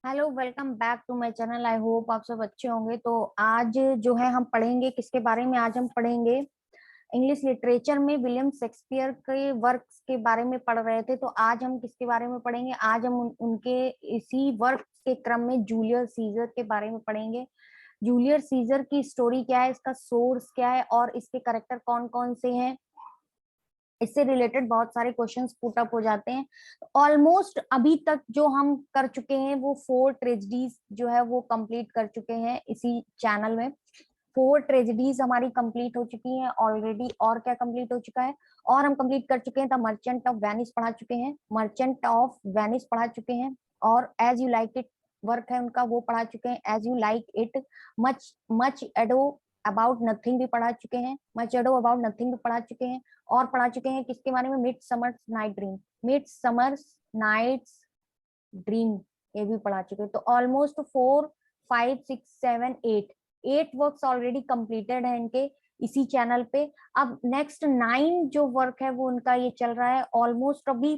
Hello, welcome back to my channel. I hope आप सब अच्छे होंगे। तो आज जो है हम पढ़ेंगे किसके बारे में। आज हम पढ़ेंगे इंग्लिश लिटरेचर में विलियम शेक्सपियर के वर्क्स के बारे में पढ़ रहे थे। तो आज हम किसके बारे में पढ़ेंगे? आज हम उनके इसी वर्क के क्रम में जूलियस सीजर के बारे में पढ़ेंगे। जूलियस सीजर की स्टोरी क्या है, इसका सोर्स क्या है और इसके कैरेक्टर कौन कौन से हैं, इससे रिलेटेड बहुत सारे क्वेश्चंस पुट अप हो जाते हैं। ऑलमोस्ट अभी तक जो हम कर चुके हैं वो 4 ट्रेजेडीज जो है वो कंप्लीट कर चुके हैं इसी चैनल में। 4 ट्रेजेडीज हमारी कंप्लीट हो चुकी हैं ऑलरेडी। और क्या कंप्लीट हो चुका है? और हम कंप्लीट कर चुके हैं द मर्चेंट ऑफ वेनिस पढ़ा चुके हैं, मर्चेंट ऑफ वेनिस पढ़ा चुके हैं, और as you like it work है उनका वो पढ़ा चुके हैं, as you like it. Much much ado about nothing भी पढ़ा चुके हैं, मच एडो अबाउट नथिंग भी पढ़ा चुके हैं। और पढ़ा चुके हैं किसके बारे में? Mid summer's night dream, mid summer's night's dream, ये भी पढ़ा चुके हैं। तो ऑलमोस्ट 4 5 6 7 8 वर्क्स ऑलरेडी कंप्लीटेड है इनके इसी चैनल पे। अब नेक्स्ट 9 जो वर्क है वो उनका ये चल रहा है। ऑलमोस्ट अभी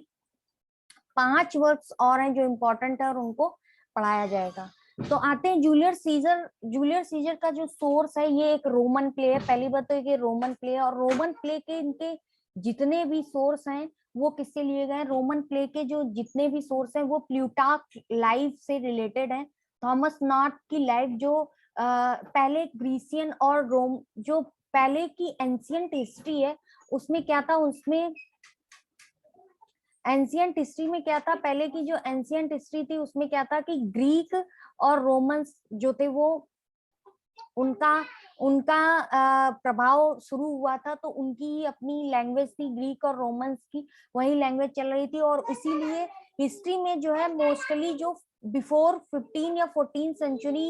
5 वर्क्स और हैं जो इम्पोर्टेंट है और उनको पढ़ाया जाएगा। तो आते हैं जूलियस सीजर। जूलियस सीजर का जो सोर्स है ये एक रोमन प्ले है। पहली बात तो ये रोमन प्ले है, और रोमन प्ले के इनके जितने भी सोर्स हैं वो किससे लिए गए? रोमन प्ले के जो जितने भी सोर्स हैं वो प्लूटार्क लाइफ से रिलेटेड है। थॉमस नॉट की लाइफ जो पहले ग्रीसियन और रोम जो पहले की एंशियंट हिस्ट्री है उसमें क्या था, उसमें एंशियंट हिस्ट्री में क्या था, पहले की जो एंशियंट हिस्ट्री थी उसमें क्या था कि ग्रीक और रोमन्स जो थे वो उनका उनका प्रभाव शुरू हुआ था। तो उनकी अपनी लैंग्वेज थी ग्रीक और रोमन्स की, वही लैंग्वेज चल रही थी। और इसीलिए हिस्ट्री में जो है मोस्टली जो बिफोर 15 या 14 सेंचुरी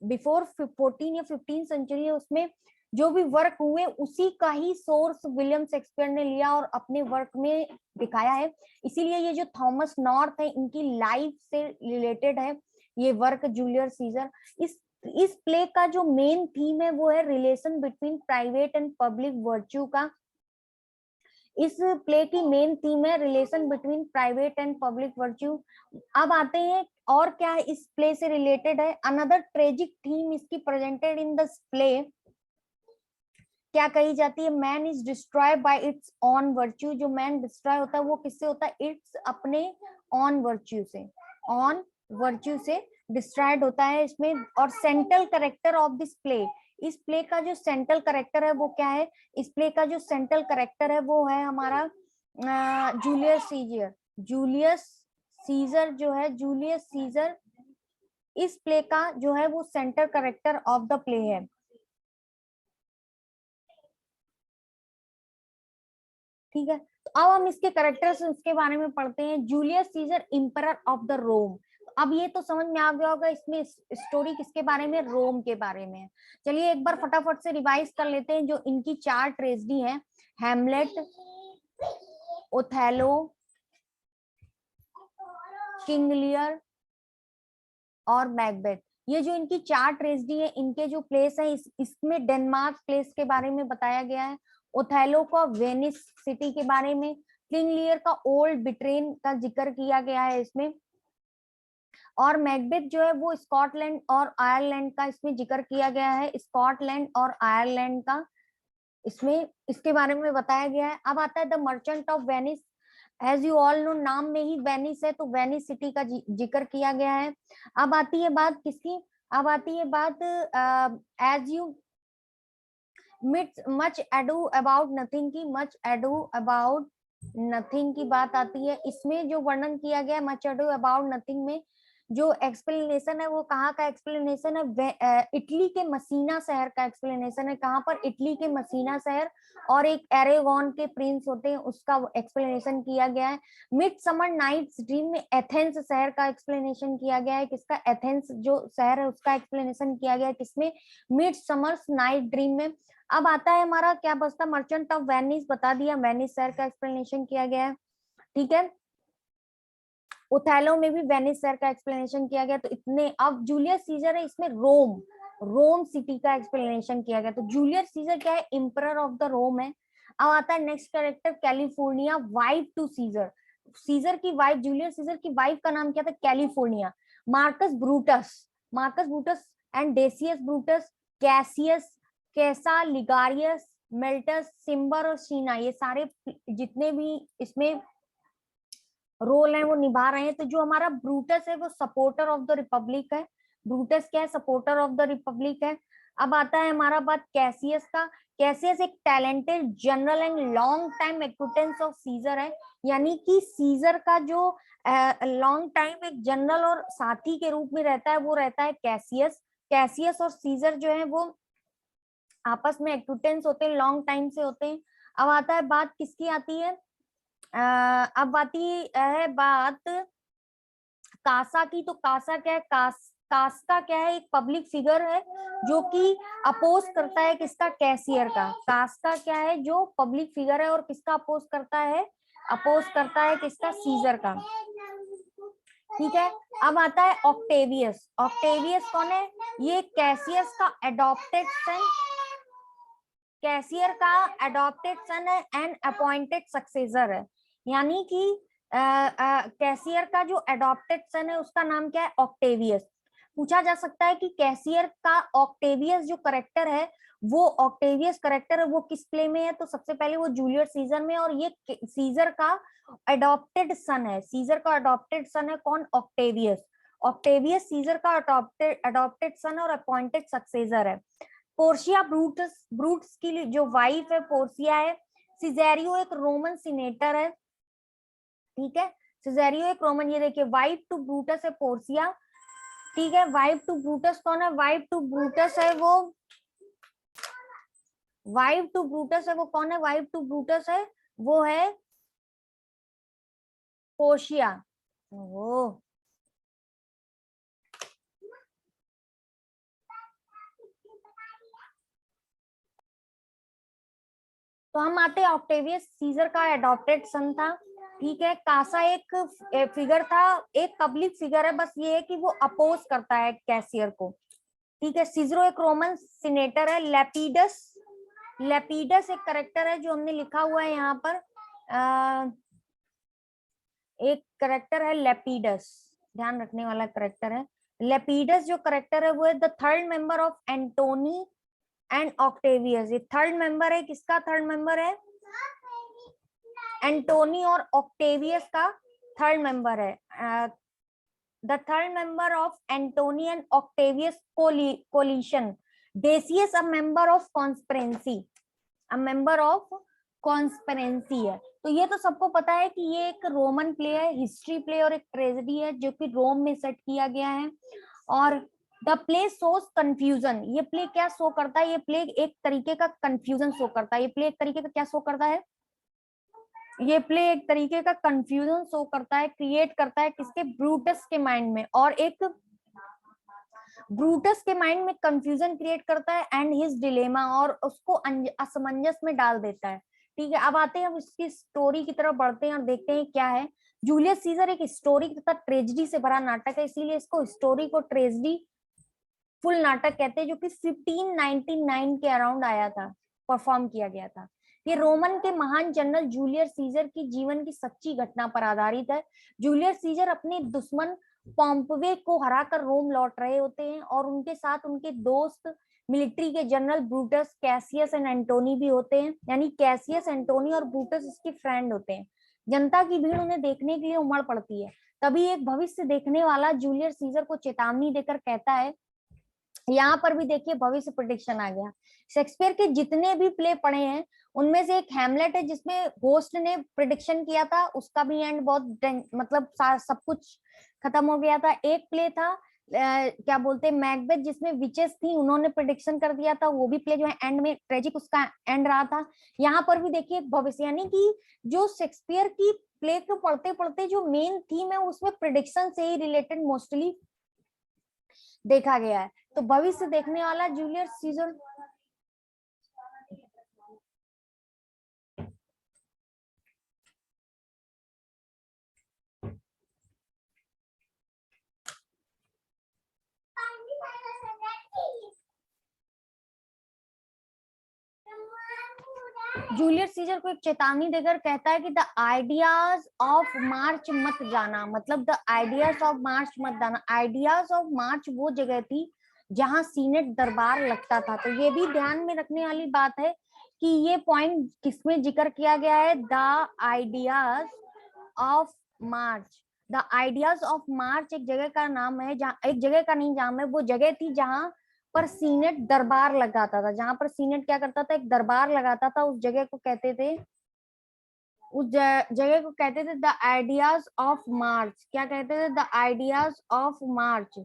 बिफोर 14 या 15 सेंचुरी है उसमें जो भी वर्क हुए उसी का ही सोर्स विलियम शेक्सपियर ने लिया और अपने वर्क में दिखाया है। इसीलिए ये जो थॉमस नॉर्थ है इनकी लाइफ से रिलेटेड है ये वर्क जूलियस सीजर। इस प्ले का जो मेन थीम है वो है relation between private and public virtue का। इस प्ले की मेन थीम है relation between private and public virtue. अब आते हैं और क्या इस प्ले से रिलेटेड है। अनदर ट्रेजिक थीम इसकी प्रेजेंटेड इन द प्ले क्या कही जाती है? Man is destroy bye it's on virtue. जो मैन डिस्ट्रॉय होता है वो किससे होता है? इट्स अपने ऑन वर्च्यू से, ऑन वर्च्यू से डिस्ट्रॉयड होता है इसमें। और central character of this play, इस प्ले का जो सेंट्रल कैरेक्टर है वो क्या है? इस प्ले का जो सेंट्रल कैरेक्टर है वो है हमारा जूलियस सीजर। जूलियस सीजर जो है, जूलियस सीजर इस प्ले का जो है वो centre character of the play है। ठीक है, तो अब हम इसके करेक्टर्स उसके बारे में पढ़ते हैं। Julius Caesar emperor of the Rome. अब ये तो समझ में आ गया होगा इसमें स्टोरी किसके बारे में? रोम के बारे में है। चलिए एक बार फटाफट से रिवाइज कर लेते हैं जो इनकी 4 ट्रेजेडी हैं। हैमलेट, ओथेलो, किंग लियर और मैकबेथ। ये जो इनकी 4 ट्रेजेडी है इनके जो प्लेस है इसमें डेनमार्क प्लेस के बारे में बताया गया है। ओथेलो का वेनिस सिटी के बारे में, किंग लियर का ओल्ड ब्रिटेन का जिक्र किया गया है इसमें, और मैकबेथ जो है वो स्कॉटलैंड और आयरलैंड का इसमें जिक्र किया गया है। स्कॉटलैंड और आयरलैंड का इसमें इसके बारे में बताया गया है। अब आता है the merchant of Venice. As you all know, नाम में ही वेनिस है तो वेनिस सिटी का जिक्र किया गया है। अब आती है बात किसकी? अब आती है बात as you much ado about nothing की। मच एडू अबाउट नथिंग की बात आती है। इसमें जो वर्णन किया गया मच एडू अबाउट नथिंग में जो एक्सप्लेनेशन है वो कहाँ का एक्सप्लेनेशन है? इटली के मसीना शहर का एक्सप्लेनेशन है। कहाँ पर? इटली के मसीना शहर, और एक एरेगॉन के प्रिंस होते हैं उसका एक्सप्लेनेशन किया गया है। मिड समर नाइट्स ड्रीम में एथेंस शहर का एक्सप्लेनेशन किया गया है। किसका? एथेंस जो शहर है उसका एक्सप्लेनेशन किया गया है। किसमें? मिड समर्स नाइट ड्रीम में। अब आता है हमारा क्या बचता? मर्चेंट ऑफ वेनिस बता दिया, वेनिस शहर का एक्सप्लेनेशन किया गया है। ठीक है, ओथेलो में भी वेनिस शहर का एक्सप्लेनेशन किया गया। तो इतने। अब जूलियस सीजर है इसमें रोम, रोम सिटी का एक्सप्लेनेशन किया गया। तो जूलियस सीजर क्या है? एम्परर ऑफ द रोम है। अब आता है next character California, wife to Caesar. Caesar की वाइफ, जूलियस सीजर की वाइफ का नाम क्या था? California. Marcus Brutus, Marcus Brutus and Decius Brutus, Cassius, Casca, Ligarius, मेल्टस, सिम्बर और सीना, ये सारे जितने भी इसमें रोल है वो निभा रहे हैं। तो जो हमारा ब्रूटस है वो सपोर्टर ऑफ द रिपब्लिक है। ब्रूटस क्या है? सपोर्टर ऑफ द रिपब्लिक है। अब आता है हमारा बात कैसियस का। कैसियस एक talented general and long time acquaintance of Caesar है, यानी कि सीजर का जो लॉन्ग टाइम एक जनरल और साथी के रूप में रहता है वो रहता है कैसियस। कैसियस और सीजर जो है वो आपस में एक्विटेंस होते हैं, लॉन्ग टाइम से होते हैं। अब आता है बात किसकी आती है? अब आती है बात कासा की। तो कासा क्या है? कास्का क्या है? एक पब्लिक फिगर है जो कि अपोज करता है किसका? कैसियर का। कास्का क्या है? जो पब्लिक फिगर है और किसका अपोज करता है? अपोज करता है किसका? सीजर का। ठीक है। अब आता है ऑक्टेवियस। ऑक्टेवियस कौन है? ये कैसियस का एडॉप्टेड सन, कैसियर का एडॉप्टेड सन है एंड अपॉइंटेड सक्सेसर है। यानी कि कैसियर का जो एडॉप्टेड सन है उसका नाम क्या है? ऑक्टेवियस। पूछा जा सकता है कि कैसियर का ऑक्टेवियस जो करेक्टर है, वो ऑक्टेवियस करेक्टर है वो किस प्ले में है? तो सबसे पहले वो जूलियस सीजर में, और ये सीजर का एडॉप्टेड सन है। सीजर का एडॉप्टेड सन है कौन? ऑक्टेवियस। ऑक्टेवियस सीजर का एडॉप्टेड सन और अपॉइंटेड सक्सेसर है। पोर्शिया ब्रूटस, ब्रूटस की जो वाइफ है पोर्शिया है। सिजेरियो एक रोमन सीनेटर है। ठीक है, सिजेरियो एक रोमन, ये देखिए वाइफ टू ब्रूटस है पोर्शिया। ठीक है, वाइफ टू ब्रूटस कौन है? वाइफ टू ब्रूटस है वो, वाइफ टू ब्रूटस है वो कौन है? वाइफ टू ब्रूटस है वो है पोर्शिया। ओ तो हम आते हैं ऑक्टेवियस सीजर का एडॉप्टेड सन था। ठीक है, कासा एक फिगर था, एक पब्लिक फिगर है, बस ये है कि वो अपोज करता है कैसियर को। ठीक है, सीजरो एक रोमन सीनेटर है। लेपिडस, लेपिडस एक करेक्टर है जो हमने लिखा हुआ है यहाँ पर। एक करेक्टर है लेपिडस, ध्यान रखने वाला करेक्टर है। लेपिडस जो करेक्टर है वो है the third member of Antony and Octavius. ये थर्ड मेंबर है, किसका थर्ड मेंबर है? एंटोनी और ऑक्टेवियस का थर्ड मेंबर है। The third member of Antony and Octavius coalition. Decius a member of conspiracy, a member of conspiracy है। तो ये तो सबको पता है कि ये एक रोमन प्ले है, हिस्ट्री प्ले और एक ट्रेजेडी है जो कि रोम में सेट किया गया है। और द प्ले शोज कंफ्यूजन, ये प्ले क्या शो करता है? ये प्ले एक तरीके का कंफ्यूजन शो करता है। ये प्ले एक तरीके का क्या शो करता है? ये प्ले एक तरीके का कंफ्यूजन शो करता है, क्रिएट करता है किसके? ब्रूटस के माइंड में, और एक ब्रूटस के माइंड में कंफ्यूजन क्रिएट करता है एंड हिज डिलेमा, और उसको असमंजस में डाल देता है। ठीक है, अब आते हैं हम इसकी स्टोरी की तरफ बढ़ते हैं और देखते हैं क्या है। जूलियस सीजर एक हिस्टोरिक तथा ट्रेजेडी से भरा नाटक है, इसीलिए इसको हिस्टोरिक और ट्रेजेडी फुल नाटक कहते हैं, जो कि 1599 के अराउंड आया था, परफॉर्म किया गया था। ये रोमन के महान जनरल जूलियस सीजर की जीवन की सच्ची घटना पर आधारित है। जूलियस सीजर अपने दुश्मन पॉम्पवे को हराकर रोम लौट रहे होते हैं, और उनके साथ उनके दोस्त मिलिट्री के general Brutus, Cassius and Antony भी होते हैं। यानी कैसियस, एंटोनी और ब्रूटस इसके फ्रेंड होते हैं। जनता की भीड़ उन्हें देखने के लिए उमड़ पड़ती है। तभी एक भविष्य देखने वाला जूलियस सीजर को चेतावनी देकर कहता है, यहाँ पर भी देखिए भविष्य प्रेडिक्शन आ गया। शेक्सपियर के जितने भी प्ले पढ़े हैं उनमें से एक हैमलेट है जिसमें होस्ट ने प्रिडिक्शन किया था, उसका भी एंड बहुत मतलब सब कुछ खत्म हो गया था। एक प्ले था क्या बोलते हैं मैकबेथ, जिसमें विचेस थी, उन्होंने प्रिडिक्शन कर दिया था, वो भी प्ले जो है एंड में ट्रेजिक उसका एंड रहा था। यहाँ पर भी देखिए भविष्य, यानी कि जो शेक्सपियर की प्ले को पढ़ते पढ़ते जो मेन थीम है उसमें प्रिडिक्शन से ही रिलेटेड मोस्टली देखा गया है। तो भविष्य देखने वाला जूलियस सीजर जूलियस सीजर को एक चेतावनी देकर कहता है कि द आइडियाज ऑफ मार्च मत जाना, मतलब द आइडियाज ऑफ मार्च मत जाना। आइडियाज ऑफ मार्च वो जगह थी जहां सीनेट दरबार लगता था। तो ये भी ध्यान में रखने वाली बात है कि ये पॉइंट किसमें जिक्र किया गया है, the ideas of March. The ideas of March एक जगह का नाम है, जहाँ एक जगह का नहीं नाम है, वो जगह थी जहां पर सीनेट दरबार लगाता था। जहां पर सीनेट क्या करता था, एक दरबार लगाता था, उस जगह को कहते थे, उस जगह को कहते थे द आइडियाज ऑफ मार्च। क्या कहते थे, the ideas of March.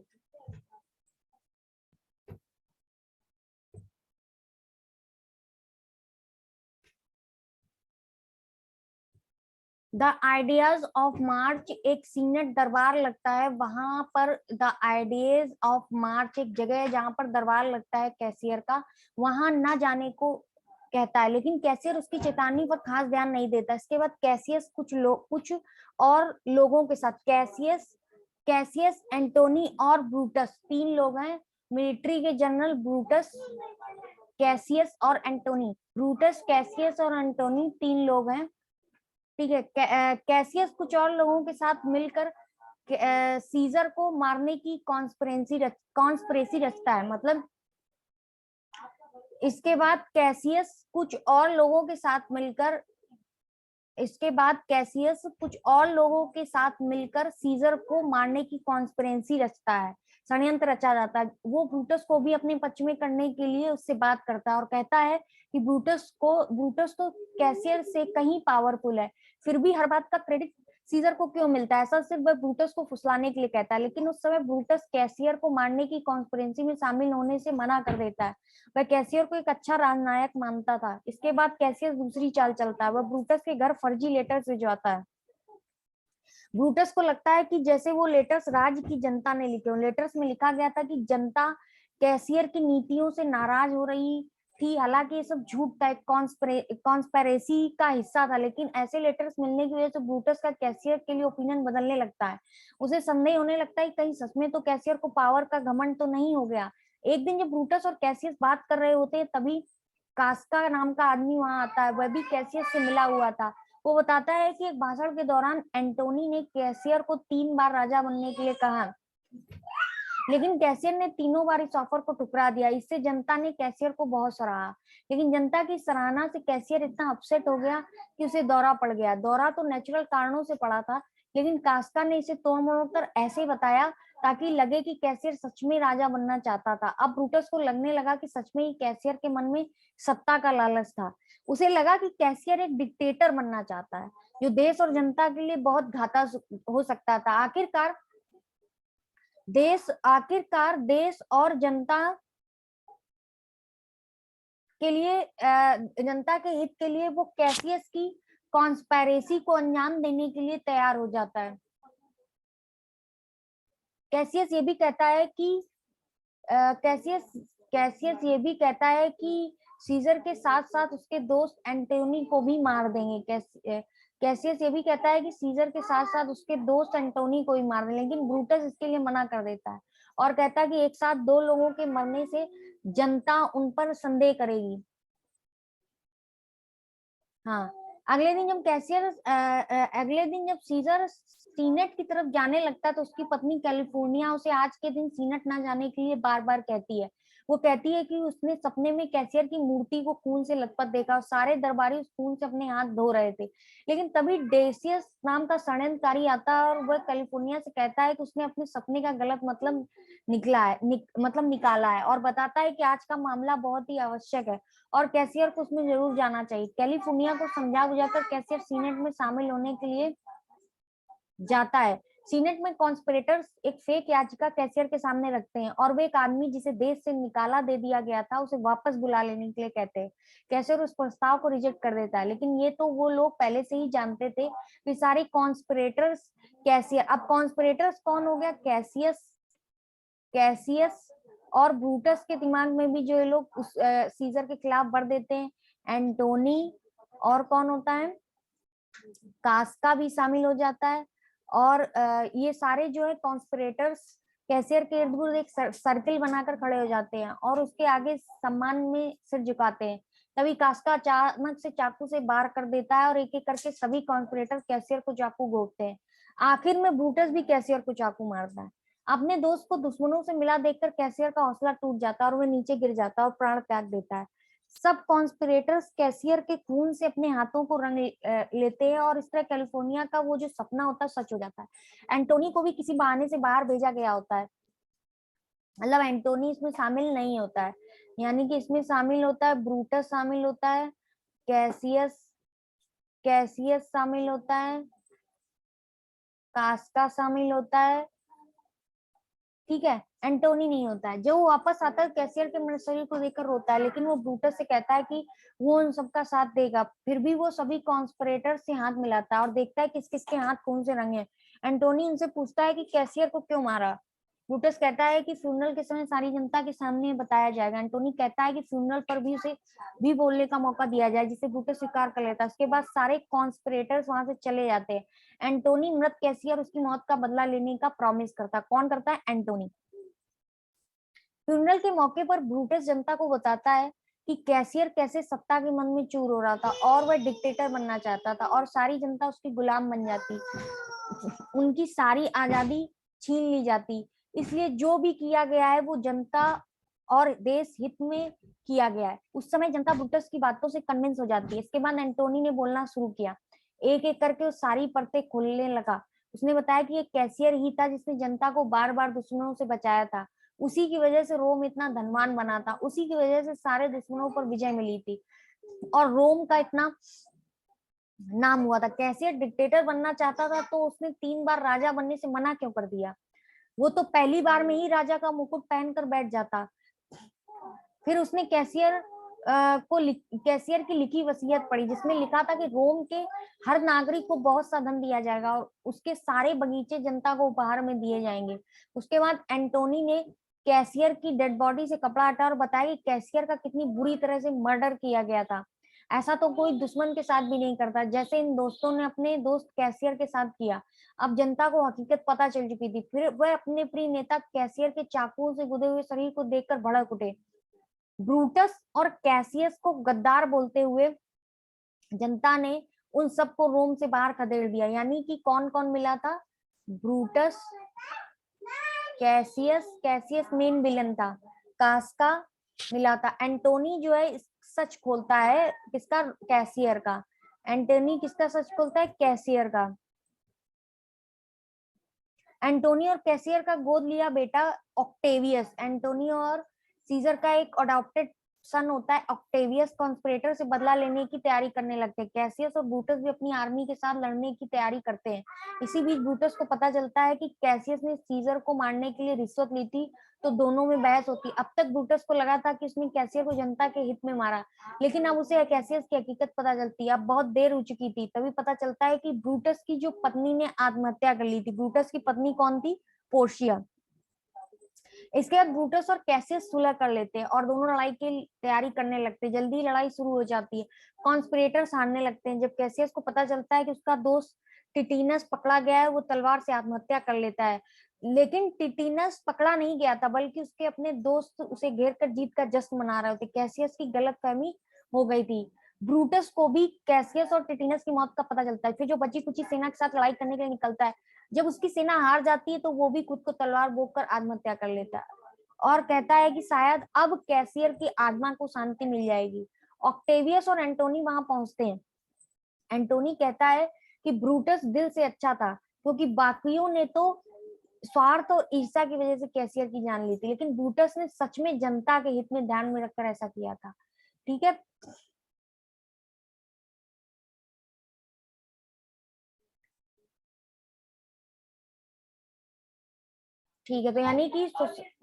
The ideas of March एक सीनेट दरबार लगता है, वहां पर द आइडियाज ऑफ मार्च एक जगह है जहां पर दरबार लगता है कैसियर का, वहां न जाने को कहता है। लेकिन कैसियर उसकी चेतावनी पर खास ध्यान नहीं देता। इसके बाद कैसियस कुछ और लोगों के साथ, कैसियस एंटोनी और ब्रूटस, तीन लोग हैं मिलिट्री के जनरल, ब्रूटस, कैसियस और एंटोनी। ब्रूटस, कैसियस और एंटोनी तीन लोग हैं, ठीक है। कैसियस कुछ और लोगों के साथ मिलकर सीजर को मारने की कॉन्स्पिरेसी रचता है। मतलब इसके बाद कैसियस कुछ और लोगों के साथ मिलकर इसके बाद कैसियस कुछ और लोगों के साथ मिलकर सीजर को मारने की कॉन्स्पिरेसी रचता है, षड्यंत्र रचा जाता है। वो ब्रूटस को भी अपने पक्ष में करने के लिए उससे बात करता है और कहता है कि ब्रूटस तो कैसियर से कहीं पावरफुल है, फिर भी हर बात का क्रेडिट सीजर को क्यों मिलता है। ऐसा सिर्फ वह ब्रूटस को फुसलाने के लिए कहता है, लेकिन उस समय ब्रूटस कैसियर को मारने की कॉन्स्पिरेसी में शामिल होने से मना कर देता है। वह कैसियर को एक अच्छा राजनायक मानता था। इसके बाद कैसियर दूसरी चाल चलता है, वह ब्रूटस के घर फर्जी लेटर्स भिजवाता है। ब्रूटस को लगता है कि जैसे वो लेटर्स राज्य की जनता ने लिखे हो। लेटर्स में लिखा गया था कि जनता कैसियर की नीतियों से नाराज हो रही थी, हालांकि ये सब झूठ था, एक कॉन्स्पिरेसी का हिस्सा था। लेकिन ऐसे लेटर्स मिलने की वजह से ब्रूटस का कैसियर के लिए ओपिनियन बदलने लगता है। उसे संदेह होने लगता है कि कहीं सच में तो कैसियर को पावर का घमंड तो नहीं हो गया। एक दिन जब ब्रूटस और कैसियस बात कर रहे होते हैं, तभी कास्का नाम का आदमी वहां आता है। वह भी कैसियस से मिला हुआ था। वो बताता है कि एक भाषण के दौरान एंटोनी ने कैसियर को 3 बार राजा बनने के लिए कहा, लेकिन कैसियर ने तीनों बार इस ऑफर को ठुकरा दिया। इससे जनता ने कैसियर को बहुत सराहा, लेकिन जनता की सराहना से कैसियर इतना अपसेट हो गया कि उसे दौरा पड़ गया। दौरा तो नेचुरल कारणों से पड़ा था, लेकिन कास्का ने इसे तोड़ मरोड़ कर ऐसे बताया ताकि लगे कि कैसियर सच में राजा बनना चाहता था। अब ब्रूटस को लगने लगा कि सच में ही कैसियर के मन में सत्ता का लालच था। उसे लगा कि कैसियर एक डिक्टेटर बनना चाहता है, जो देश और जनता के लिए बहुत घातक हो सकता था। आखिरकार देश और जनता के लिए, जनता के हित के लिए वो कैसियस की कॉन्स्पिरेसी को अंजाम देने के लिए तैयार हो जाता है। कैसियस ये भी कहता है कि कैसियस ये भी कहता है कि सीजर के साथ साथ उसके दोस्त एंटोनी को भी मार देंगे। कैसियस ये भी कहता है कि सीजर के साथ साथ उसके दोस्त एंटोनी को भी मार देंगे, लेकिन ब्रूटस इसके लिए मना कर देता है और कहता है कि एक साथ 2 लोगों के मरने से जनता उन पर संदेह करेगी। हाँ, अगले दिन जब सीजर सीनेट की तरफ जाने लगता है, तो उसकी पत्नी कैलिफोर्निया उसे आज के दिन सीनेट ना जाने के लिए बार बार कहती है। वो कहती है कि उसने सपने में कैसियर की मूर्ति को खून से लथपथ देखा और सारे दरबारी उस खून से अपने हाथ धो रहे थे। लेकिन तभी डेसियस नाम का षड्यंत्रकारी आता है और वह कैलिफोर्निया से कहता है कि उसने अपने सपने का गलत मतलब निकाला है और बताता है कि आज का मामला बहुत ही आवश्यक है और कैसियर को उसमें जरूर जाना चाहिए। कैलिफोर्निया को समझा बुझाकर कैसियर सीनेट में शामिल होने के लिए जाता है। सीनेट में कॉन्स्पिरेटर्स एक फेक याचिका कैसियर के सामने रखते हैं और वे एक आदमी जिसे देश से निकाला दे दिया गया था उसे वापस बुला लेने के लिए कहते हैं। कैसियर उस प्रस्ताव को रिजेक्ट कर देता है, लेकिन ये तो वो लोग पहले से ही जानते थे कि सारे कॉन्स्पिरेटर्स कैसियर। अब कॉन्स्पिरेटर्स कौन हो गया, कैसियस और ब्रूटस के दिमाग में भी जो ये लोग उस सीजर के खिलाफ बढ़ देते हैं, एंटोनी और कौन होता है, कास्का भी शामिल हो जाता है। और ये सारे जो है कॉन्स्पिरेटर्स कैसियर के इर्द गिर्द एक सर्किल बनाकर खड़े हो जाते हैं और उसके आगे सम्मान में सिर झुकाते हैं। तभी कास्का अचानक से चाकू से वार कर देता है और एक एक करके सभी कॉन्स्पिरेटर कैसियर को चाकू घोंपते हैं। आखिर में ब्रूटस भी कैसियर को चाकू मारता है। अपने दोस्त को दुश्मनों से मिला देखकर कैसियर का हौसला टूट जाता है और वह नीचे गिर जाता है और प्राण त्याग देता है। सब कॉन्स्पिरेटर्स कैसियर के खून से अपने हाथों को रंग लेते हैं और इस तरह कैलिफोर्निया का वो जो सपना होता है सच हो जाता है। एंटोनी को भी किसी बहाने से बाहर भेजा गया होता है, मतलब एंटोनी इसमें शामिल नहीं होता है, यानी कि इसमें शामिल होता है ब्रूटस शामिल होता है, कैसियस कैसियस शामिल होता है, कास्का शामिल होता है, ठीक है, एंटोनी नहीं होता है। जब वो वापस आता है कैसियर के मृत शरीर को देखकर रोता है, लेकिन वो ब्रूटस से कहता है कि वो उन सबका साथ देगा। फिर भी वो सभी कॉन्स्पिरेटर से हाथ मिलाता है और देखता है किस किस के हाथ खून से रंगे हैं। एंटोनी उनसे पूछता है कि कैसियर को क्यों मारा। ब्रूटस कहता है कि फ्यूनरल के समय सारी जनता के सामने बताया जाएगा। एंटोनी कहता है कि फ्यूनरल पर भी उसे भी बोलने का मौका दिया जाए, जिसे ब्रूटस स्वीकार कर लेता है। उसके बाद सारे कॉन्स्पिरेटर्स वहां से चले जाते हैं। एंटोनी मृत कैसियर उसकी मौत का बदला लेने का प्रॉमिस करता है। कौन करता है? एंटोनी। फ्यूनरल के मौके पर ब्रूटस जनता को बताता है कि कैसियर कैसे सत्ता के मन में चूर हो रहा था और वह डिक्टेटर बनना चाहता था और सारी जनता उसकी गुलाम बन जाती, उनकी सारी आजादी छीन ली जाती। इसलिए जो भी किया गया है वो जनता और देश हित में किया गया है। उस समय जनता ब्रूटस की बातों से कन्विंस हो जाती है। इसके बाद एंटोनी ने बोलना शुरू किया, एक एक करके वो सारी परतें खोलने लगा। उसने बताया कि ये कैसियर ही था जिसने जनता को बार बार दुश्मनों से बचाया था। उसी की वजह से रोम इतना धनवान बना था, उसी की वजह से सारे दुश्मनों पर विजय मिली थी और रोम का इतना नाम हुआ था। कैसियर डिक्टेटर बनना चाहता था तो उसने 3 बार राजा बनने से मना क्यों कर दिया? वो तो पहली बार में ही राजा का मुकुट पहनकर बैठ जाता। फिर उसने कैसियर की लिखी वसीयत पढ़ी, जिसमें लिखा था कि रोम के हर नागरिक को बहुत सा धन दिया जाएगा और उसके सारे बगीचे जनता को उपहार में दिए जाएंगे। उसके बाद एंटोनी ने कैसियर की डेड बॉडी से कपड़ा हटा और बताया कि कैसियर का कितनी बुरी तरह से मर्डर किया गया था। ऐसा तो कोई दुश्मन के साथ भी नहीं करता, जैसे इन दोस्तों ने अपने दोस्त कैसियर के साथ किया। अब जनता को हकीकत पता चल चुकी थी। फिर वह अपने प्रिय नेता कैसियर के चाकुओं से गुदे हुए शरीर को देखकर भड़क उठे। ब्रूटस और कैसियस को गद्दार बोलते हुए जनता ने उन सबको रोम से बाहर खदेड़ दिया। यानी कि कौन कौन मिला था? Brutus, Cassius, Cassius main villain था, कास्का मिला था। एंटोनी जो है सच खोलता है किसका? कैसियर का। एंटोनी किसका सच खोलता है? कैसियर का। एंटोनी और कैसियर का गोद लिया बेटा ऑक्टेवियस, एंटोनी और सीजर का एक अडॉप्टेड सन होता है ऑक्टेवियस, कॉन्स्पिरेटर से बदला लेने की तैयारी करने लगते हैं। कैसियस और ब्रूटस भी अपनी आर्मी के साथ लड़ने की तैयारी करते हैं। इसी बीच ब्रूटस को पता चलता है कि कैसियस ने सीजर को मारने के लिए रिश्वत ली थी, तो दोनों में बहस होती। अब तक ब्रूटस को लगा था कि उसने कैसियर को जनता के हित में मारा, लेकिन अब उसे कैसियस की हकीकत पता चलती है। अब बहुत देर हो चुकी थी। तभी पता चलता है कि ब्रूटस की जो पत्नी ने आत्महत्या कर ली थी। ब्रूटस की पत्नी कौन थी? पोर्शिया। इसके बाद ब्रूटस और कैसियस सुलह कर लेते हैं और दोनों लड़ाई की तैयारी करने लगते हैं। जल्दी लड़ाई शुरू हो जाती है। कॉन्स्पिरेटर्स हारने लगते हैं। जब कैसियस को पता चलता है कि उसका दोस्त टिटिनस पकड़ा गया है, वो तलवार से आत्महत्या कर लेता है। लेकिन टिटिनस पकड़ा नहीं गया था, बल्कि उसके अपने दोस्त उसे घेर कर जीत का जश्न मना रहे थे। कैसियस की गलतफहमी हो गई थी। ब्रूटस को भी कैसियस और टिटिनस की मौत का पता चलता है। फिर जो बची कुची सेना के साथ लड़ाई करने के लिए निकलता है। जब उसकी सेना हार जाती है तो वो भी खुद को तलवार भोंककर आत्महत्या कर लेता है और कहता है कि शायद अब कैसियर की आत्मा को शांति मिल जाएगी। ऑक्टेवियस और एंटोनी वहां पहुंचते हैं। एंटोनी कहता है कि ब्रूटस दिल से अच्छा था, क्योंकि बाकियों ने तो स्वार्थ और ईर्ष्या की वजह से कैसियर की जान ली थी, लेकिन ब्रूटस ने सच में जनता के हित में ध्यान में रखकर ऐसा किया था। ठीक है, ठीक है। तो यानी कि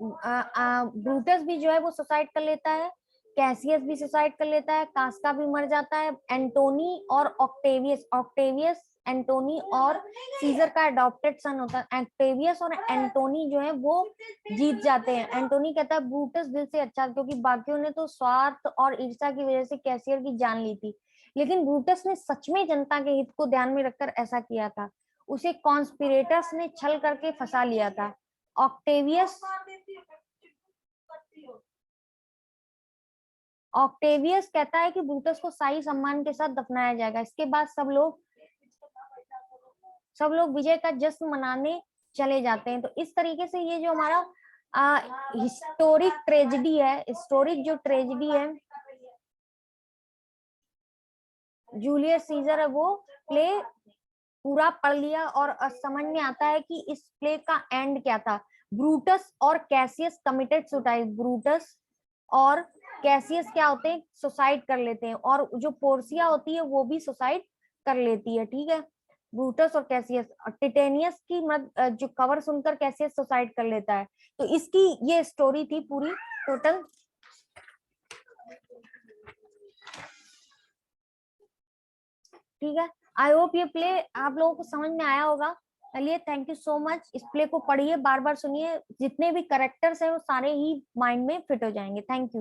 ब्रूटस भी जो है वो सुसाइड कर लेता है, कैसियस भी सुसाइड कर लेता है, कास्का भी मर जाता है। एंटोनी और ऑक्टेवियस, ऑक्टेवियस एंटोनी और सीजर का अडॉप्टेड सन होता है। ऑक्टेवियस और एंटोनी जो है वो जीत जाते हैं। एंटोनी कहता है ब्रूटस दिल से अच्छा, क्योंकि बाकियों ने तो स्वार्थ और ईर्ष्या की वजह से कैसियर की जान ली थी, लेकिन ब्रूटस ने सच में जनता के हित को ध्यान में रखकर ऐसा किया था। उसे कॉन्स्पिरेटर्स ने छल करके फंसा लिया था। ऑक्टेवियस ऑक्टेवियस कहता है कि ब्रूटस को शाही सम्मान के साथ दफनाया जाएगा। इसके बाद सब लोग विजय का जश्न मनाने चले जाते हैं। तो इस तरीके से ये जो हमारा हिस्टोरिक ट्रेजेडी है, हिस्टोरिक जो ट्रेजेडी है जूलियस सीजर है, वो प्ले पूरा पढ़ लिया और समझ में आता है कि इस प्ले का एंड क्या था। ब्रूटस और कैसियस कमिटेड सुसाइड। ब्रूटस और कैसियस क्या होते हैं, सुसाइड कर लेते हैं, और जो पोर्सिया होती है वो भी सुसाइड कर लेती है। ठीक है, ब्रूटस और कैसियस। टिटेनियस की जो कवर सुनकर कैसियस सुसाइड कर लेता है। तो इसकी ये स्टोरी थी पूरी टोटल। ठीक है, आई होप ये प्ले आप लोगों को समझ में आया होगा। चलिए, थैंक यू सो मच। इस प्ले को पढ़िए, बार बार सुनिए, जितने भी करेक्टर्स हैं वो सारे ही माइंड में फिट हो जाएंगे। Thank you.